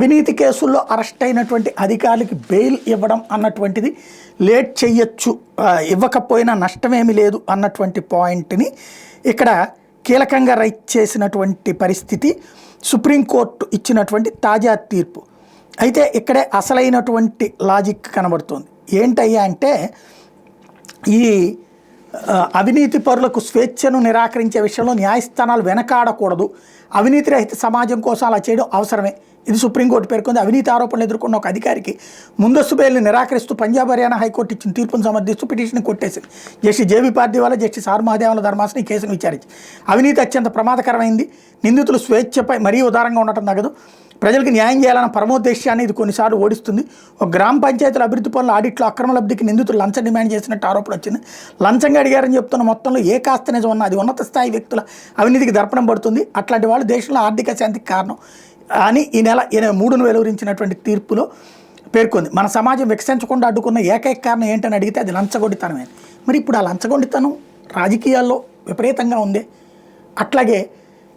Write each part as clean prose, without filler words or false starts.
అవినీతి కేసుల్లో అరెస్ట్ అయినటువంటి అధికారులకి బెయిల్ ఇవ్వడం అన్నటువంటిది లేట్ చేయొచ్చు, ఇవ్వకపోయినా నష్టమేమీ లేదు అన్నటువంటి పాయింట్ని ఇక్కడ కీలకంగా రైట్ చేసినటువంటి పరిస్థితి సుప్రీంకోర్టు ఇచ్చినటువంటి తాజా తీర్పు. అయితే ఇక్కడే అసలైనటువంటి లాజిక్ కనబడుతుంది. ఏంటయ్యా అంటే, ఈ అవినీతి పరులకు స్వేచ్ఛను నిరాకరించే విషయంలో న్యాయస్థానాలు వెనకాడకూడదు, అవినీతి రహిత సమాజం కోసం అలా చేయడం అవసరమే. ఇది సుప్రీంకోర్టు పేర్కొంది. అవినీతి ఆరోపణలు ఎదుర్కొన్న ఒక అధికారికి ముందస్తు బెయిల్ని నిరాకరిస్తూ పంజాబ్ హర్యానా హైకోర్టు ఇచ్చిన తీర్పును సమర్థిస్తూ పిటిషన్ కొట్టేసింది. Justice J B Pardiwala, justice R మహదేవన్ల ధర్మాసనం ఈ కేసును విచారించి, అవినీతి అత్యంత ప్రమాదకరమైంది, నిందితులు స్వేచ్ఛపై మరీ ఉదారంగా ఉండటం తగదు, ప్రజలకు న్యాయం చేయాలన్న పరమోద్దేశాన్ని ఇది కొన్నిసార్లు ఓడిస్తుంది. ఒక గ్రామ పంచాయతీల అభివృద్ధి పనుల ఆడిట్లో అక్రమ లబ్ధికి నిందితులు లంచం డిమాండ్ చేసినట్టు ఆరోపణ వచ్చింది. లంచంగా అడిగారని చెప్తున్న మొత్తంలో ఏ కాస్త నిజం ఉన్నా అది ఉన్నత స్థాయి వ్యక్తుల అవినీతికి దర్పణం పడుతుంది. అట్లాంటి వాళ్ళు దేశంలో ఆర్థిక శాంతికి కారణం అని ఈ నెల 3ను వెలువరించినటువంటి తీర్పులో పేర్కొంది. మన సమాజం వికసించకుండా అడ్డుకున్న ఏకైక కారణం ఏంటని అడిగితే అది లంచగొండితనమే. మరి ఇప్పుడు ఆ లంచగొండితనం రాజకీయాల్లో విపరీతంగా ఉంది. అట్లాగే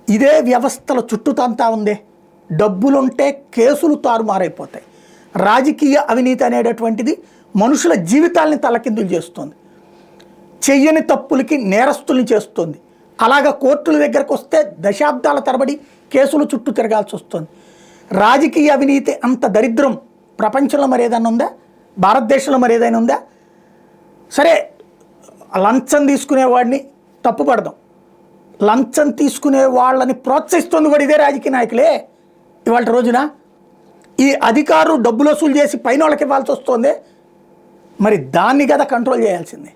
ఇదే వ్యవస్థల చుట్టూతంతా ఉంది. డబ్బులుంటే కేసులు తారుమారైపోతాయి. రాజకీయ అవినీతి అనేటటువంటిది మనుషుల జీవితాలని తలకిందులు చేస్తుంది, చెయ్యని తప్పులకి నేరస్తుల్ని చేస్తుంది. అలాగా కోర్టుల దగ్గరకు వస్తే దశాబ్దాల తరబడి కేసులు చుట్టూ తిరగాల్సి వస్తుంది. రాజకీయ అవినీతి అంత దరిద్రం ప్రపంచంలో మరేదైనా ఉందా? భారతదేశంలో మరేదైనా ఉందా? సరే, లంచం తీసుకునేవాడిని తప్పుపడదాం, లంచం తీసుకునే వాళ్ళని ప్రోత్సహిస్తుంది కూడా ఇదే రాజకీయ నాయకులే. ఇవాళ రోజున ఈ అధికారులు డబ్బులు వసూలు చేసి పైన వాళ్ళకి ఇవ్వాల్సి వస్తుంది. మరి దాన్ని కదా కంట్రోల్ చేయాల్సిందే.